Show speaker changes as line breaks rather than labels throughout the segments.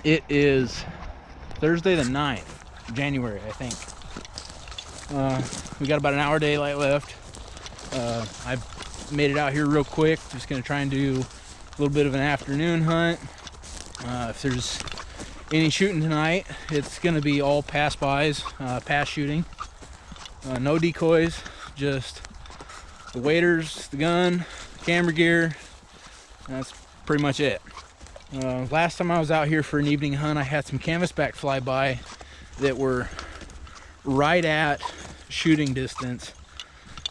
It is Thursday the 9th of January, I think. We got about an hour daylight left. I made it out here real quick. Just gonna try and do a little bit of an afternoon hunt. If there's any shooting tonight, it's gonna be all pass-bys, pass shooting. No decoys, just the waders, the gun, camera gear. That's pretty much it. Last time I was out here for an evening hunt, I had some canvasback flyby that were right at shooting distance,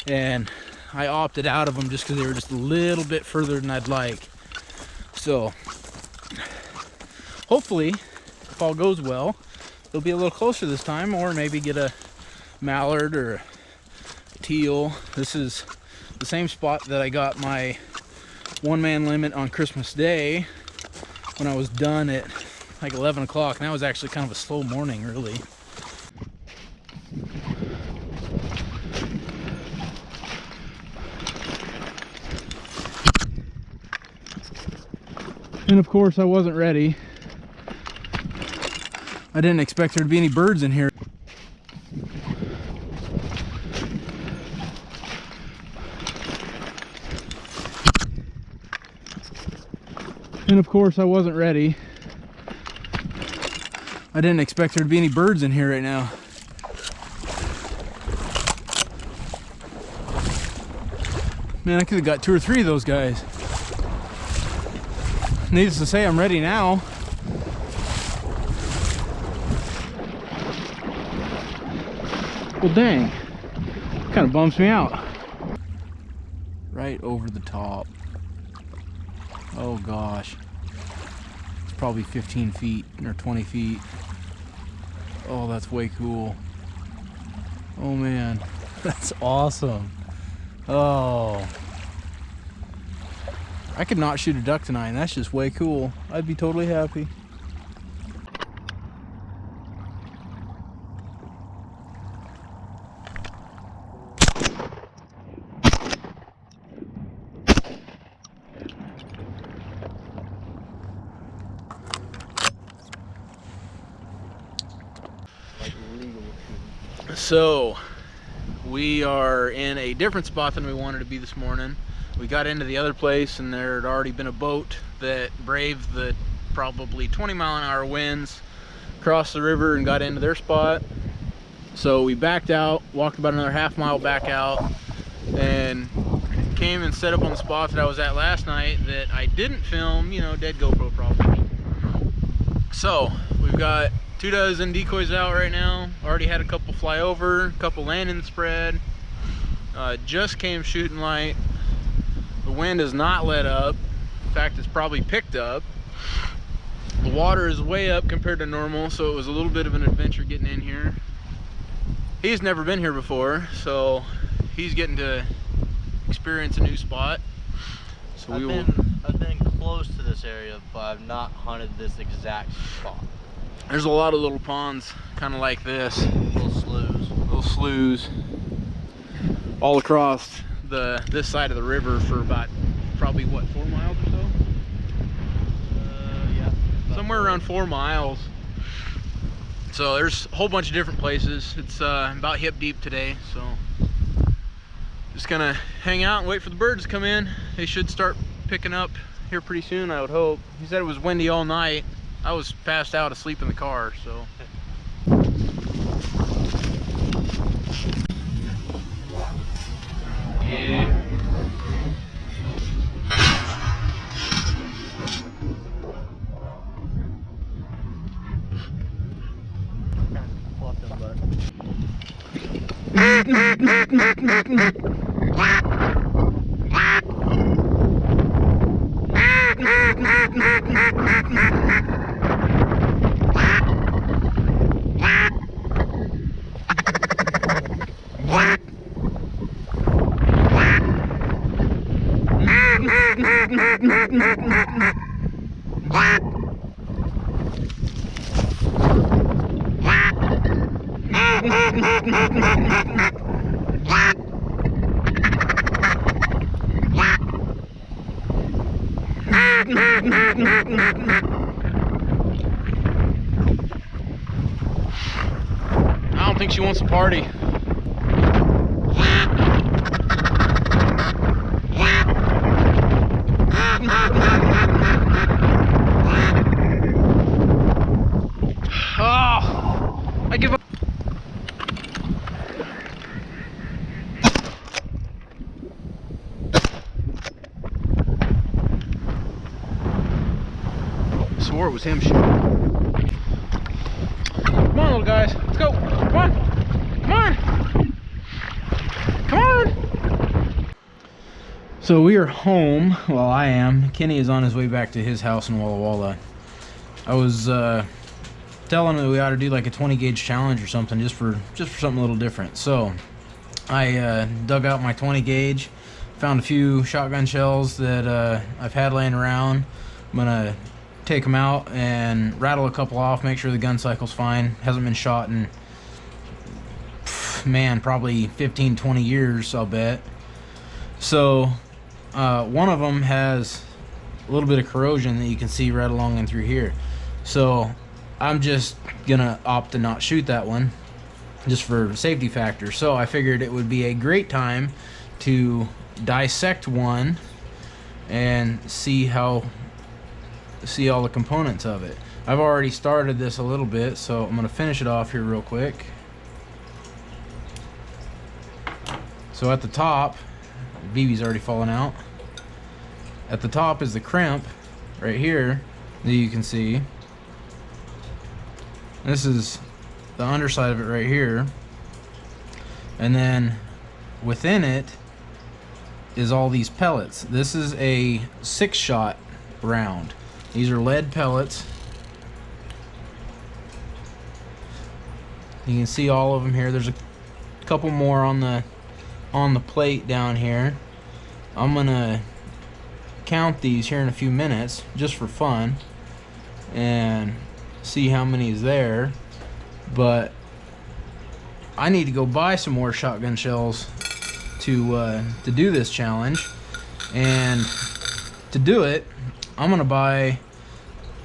and I opted out of them just because they were just a little bit further than I'd like. So hopefully, if all goes well, they'll be a little closer this time, or maybe get a mallard or a teal. This is the same spot that I got my one-man limit on Christmas Day when I was done at like 11 o'clock. And that was actually kind of a slow morning, really. And of course I wasn't ready. I didn't expect there to be any birds in here. And of course I wasn't ready. I didn't expect there to be any birds in here right now. Man, I could have got 2 or 3 of those guys. Needless to say, I'm ready now. Well, dang. Kind of bums me out. Right over the top. Oh gosh. It's probably 15 feet or 20 feet. Oh, that's way cool. Oh man, that's awesome. Oh. I could not shoot a duck tonight, and that's just way cool. I'd be totally happy. So we are in a different spot than we wanted to be this morning. We got into the other place and there had already been a boat that braved the probably 20-mile-an-hour winds, crossed the river and got into their spot. So we backed out, walked about another half mile back out, and came and set up on the spot that I was at last night that I didn't film, you know, dead GoPro problem. So we've got 2 dozen decoys out right now. Already had a couple fly over, a couple land in the spread. Just came shooting light. The wind has not let up. In fact, it's probably picked up. The water is way up compared to normal, so it was a little bit of an adventure getting in here. He's never been here before, so he's getting to experience a new spot. So
I've been close to this area, but I've not hunted this exact spot.
There's a lot of little ponds, kind of like this. Little sloughs. All across this side of the river for about, probably what, 4 miles or so?
Yeah.
Somewhere around 4 miles. So there's a whole bunch of different places. It's about hip deep today, so just gonna hang out and wait for the birds to come in. They should start picking up here pretty soon, I would hope. He said it was windy all night. I was passed out asleep in the car, so. Yeah. think she wants to party. Oh, I give up. I swore it was him shooting. Come on, little guys. Let's go. Come on. Come on. Come on. So we are home. Well, I am. Kenny is on his way back to his house in Walla Walla. I was telling him that we ought to do like a 20 gauge challenge or something, just for something a little different. So I dug out my 20 gauge, found a few shotgun shells that I've had laying around. I'm gonna take them out and rattle a couple off, make sure the gun cycle's fine. Hasn't been shot in, man, probably 15-20 years, I'll bet. So one of them has a little bit of corrosion that you can see right along and through here. So I'm just gonna opt to not shoot that one, just for safety factor. So I figured it would be a great time to dissect one and see all the components of it. I've already started this a little bit, so I'm gonna finish it off here real quick. So at the top, the BB's already fallen out. At the top is the crimp right here that you can see. This is the underside of it right here. And then within it is all these pellets. This is a 6-shot round. These are lead pellets. You can see all of them here. There's a couple more on the plate down here. I'm gonna count these here in a few minutes just for fun and see how many is there. But I need to go buy some more shotgun shells to do this challenge, and to do it I'm gonna buy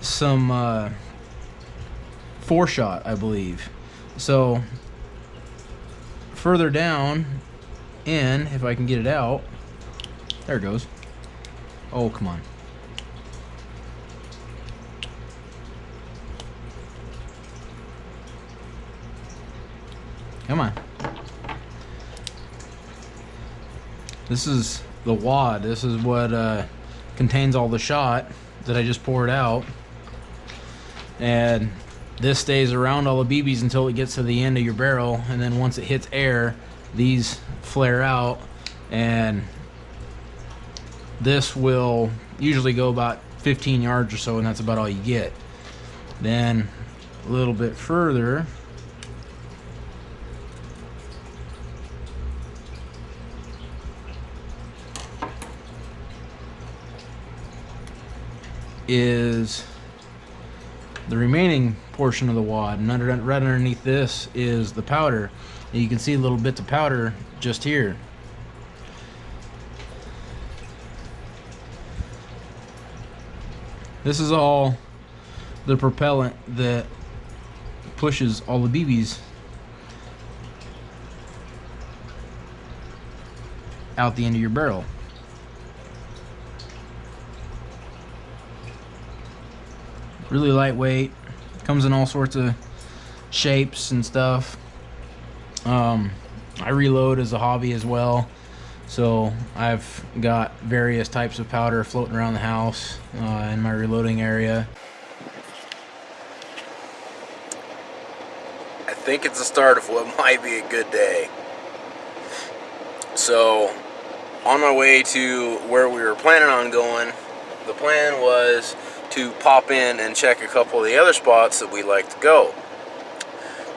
some 4-shot, I believe. So further down in, if I can get it out, there it goes. Oh, come on. Come on. This is the wad. This is what contains all the shot that I just poured out. And this stays around all the BBs until it gets to the end of your barrel, and then once it hits air, these flare out, and this will usually go about 15 yards or so, and that's about all you get. Then a little bit further, is the remaining portion of the wad, and right underneath this is the powder. And you can see little bits of powder just here. This is all the propellant that pushes all the BBs out the end of your barrel. Really lightweight, comes in all sorts of shapes and stuff. I reload as a hobby as well, so I've got various types of powder floating around the house in my reloading area. I think it's the start of what might be a good day. So on my way to where we were planning on going, the plan was to pop in and check a couple of the other spots that we like to go.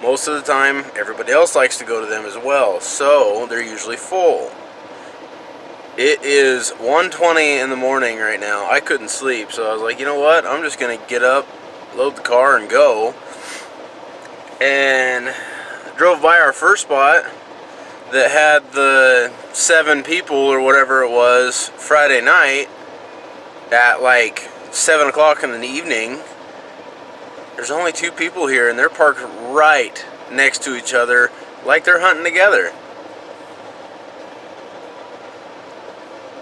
Most of the time, everybody else likes to go to them as well, so they're usually full. It is 1:20 in the morning right now. I couldn't sleep, so I was like, you know what? I'm just gonna get up, load the car, and go. And drove by our first spot that had the 7 people or whatever it was Friday night at like 7 o'clock in the evening. There's only 2 people here, and they're parked right next to each other like they're hunting together.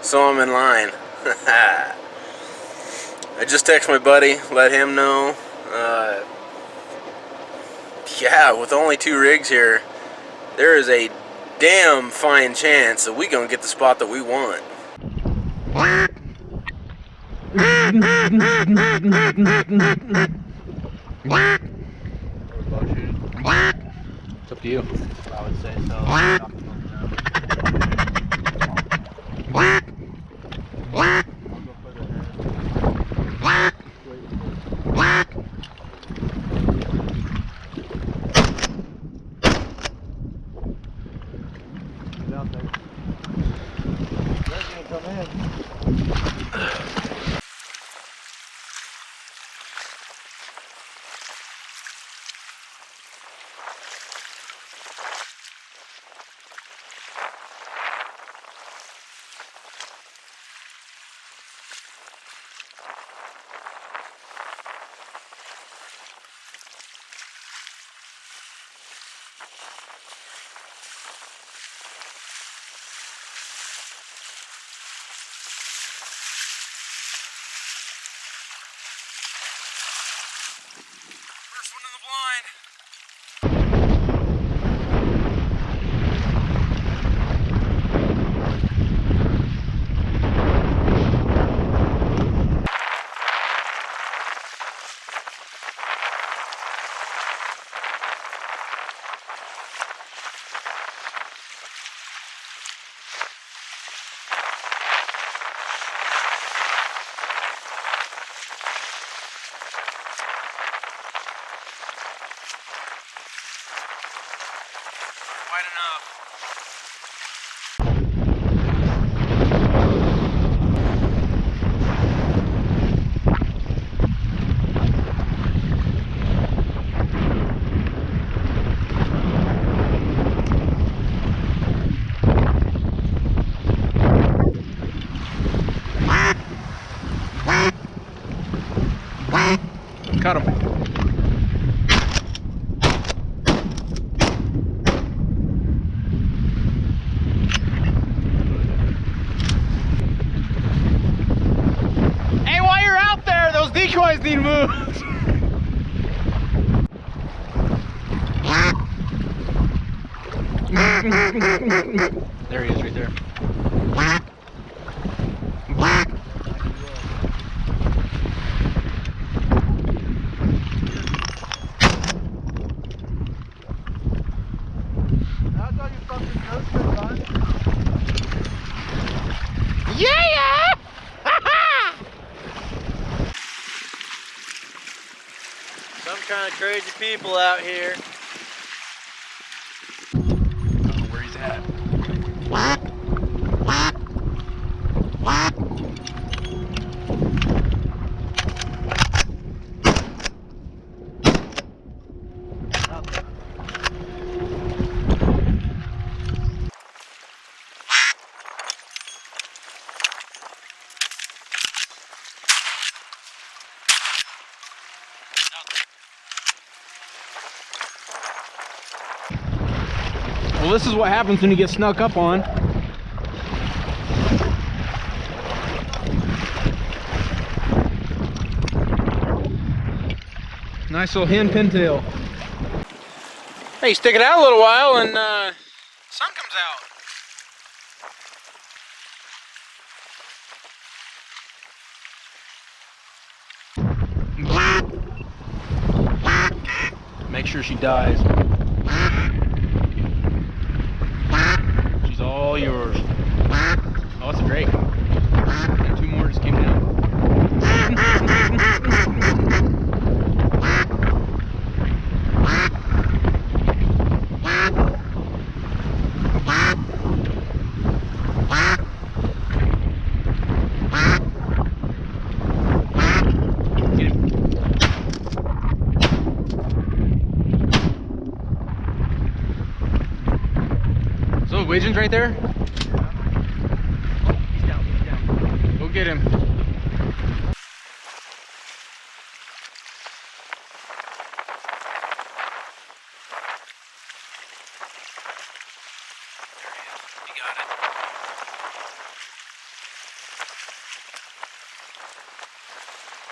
So I'm in line. I just texted my buddy, let him know. Yeah, with only 2 rigs here, there is a damn fine chance that we gonna get the spot that we want. It's up to you.
I would say so.
First one in the blind. Quite enough. Cut him. Hey, while you're out there, those decoys need moved. There he is, right there. Yeah!
Some kind of crazy people out here.
I don't know where he's at. Well, this is what happens when you get snuck up on. Nice little hen pintail. Hey, stick it out a little while and sun comes out. Make sure she dies. She's all yours. Oh, it's a drake. And 2 more just came down. Get him. So, Widgeon's right there?
He's down.
Go get him. got it.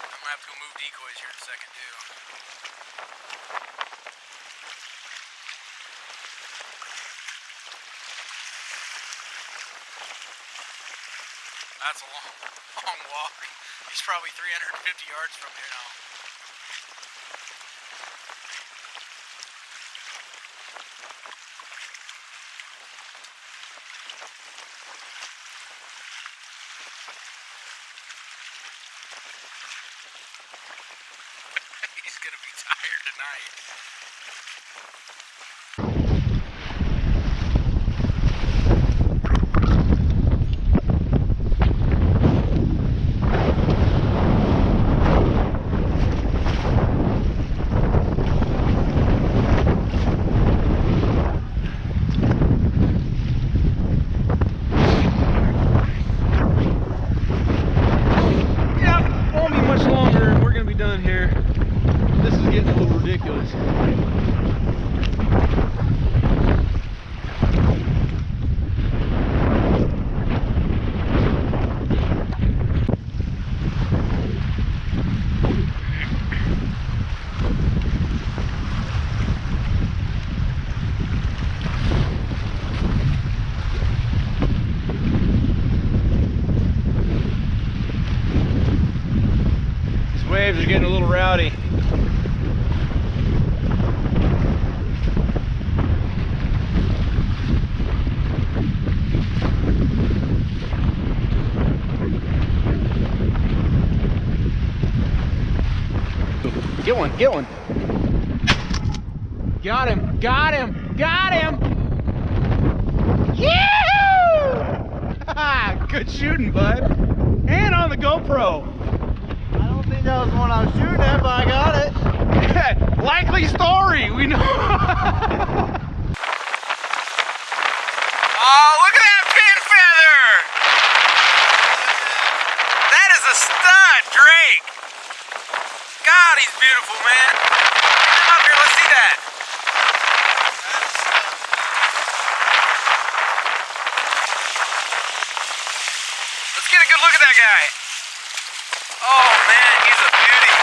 I'm gonna have to go move decoys here in a second too. That's a long walk. He's probably 350 yards from here now. He's gonna be tired tonight. Waves are getting a little rowdy. Get one, get one. Got him, got him, got him. Yeah! Good shooting, bud. And on the GoPro.
That was the one I was shooting at, but I got it.
Likely story, we know. Oh, look at that pin feather! That is a stud, Drake. God, he's beautiful, man. Come up here, let's see that. Let's get a good look at that guy. Oh man, he's a beauty.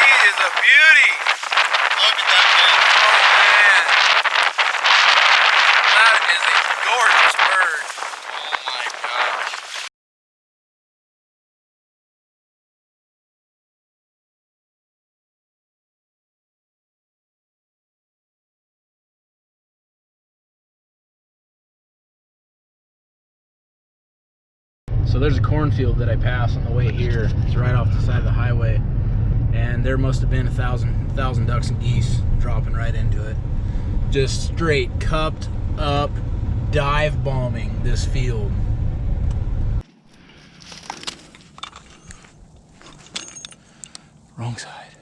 He is a beauty.
Look at that thing.
Oh man. That is a gorgeous bird.
Oh my gosh.
So there's a cornfield that I pass on the way here. It's right off the side of the highway, and there must have been a thousand ducks and geese dropping right into it. Just straight cupped up, dive bombing this field. Wrong side.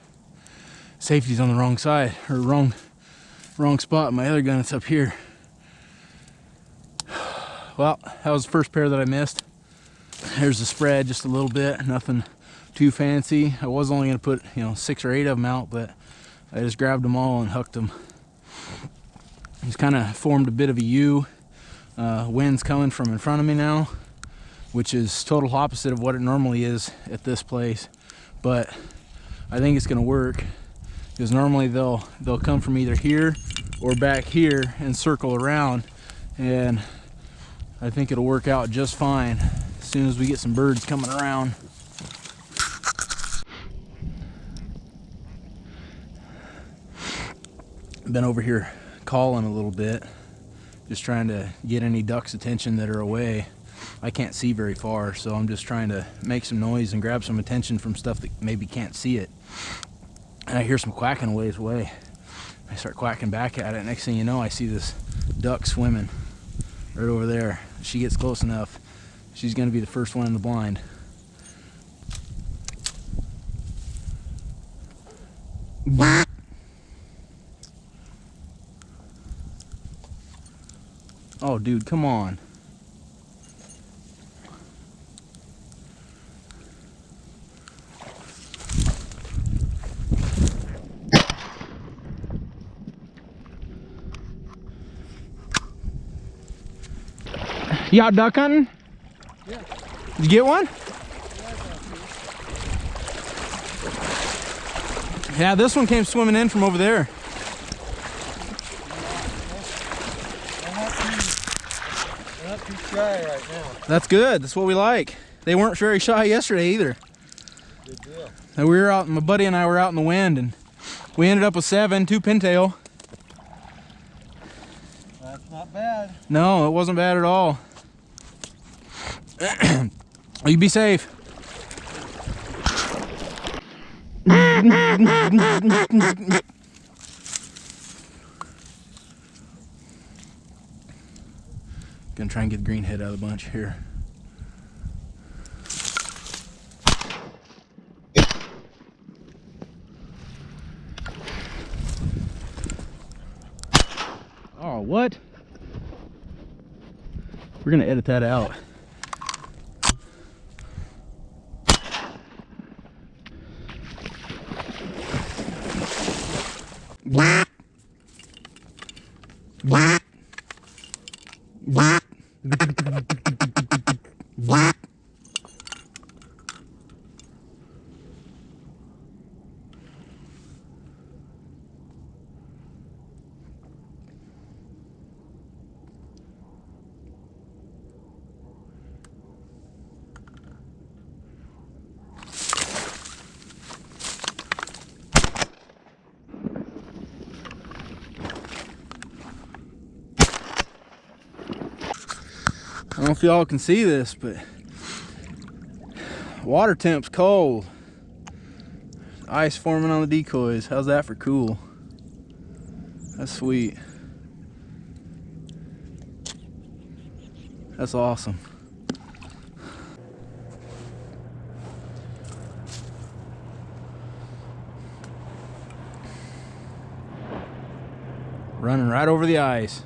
Safety's on the wrong side, or wrong spot. My other gun is up here. Well, that was the first pair that I missed. There's the spread, just a little bit, nothing too fancy. I was only going to put 6 or 8 of them out, but I just grabbed them all and hooked them. He's kind of formed a bit of a U. Wind's coming from in front of me now, which is total opposite of what it normally is at this place, but I think it's going to work, because normally they'll come from either here or back here and circle around, and I think it'll work out just fine as soon as we get some birds coming around. Been over here calling a little bit, just trying to get any ducks' attention that are away. I can't see very far, so I'm just trying to make some noise and grab some attention from stuff that maybe can't see it. And I hear some quacking a ways away. I start quacking back at it. Next thing you know, I see this duck swimming right over there. If she gets close enough, she's going to be the first one in the blind. Oh, dude, come on. You out duck hunting?
Yeah.
Did you get one? Yeah, this one came swimming in from over there.
They're not too shy right now.
That's good. That's what we like. They weren't very shy yesterday either.
Good deal.
And we were out, my buddy and I were out in the wind, and we ended up with 7, 2 pintail.
That's not bad.
No, it wasn't bad at all. You be safe. Gonna try and get the green head out of the bunch here. Oh, what? We're gonna edit that out. I don't know if y'all can see this, but water temp's cold. Ice forming on the decoys. How's that for cool? That's sweet. That's awesome. Running right over the ice.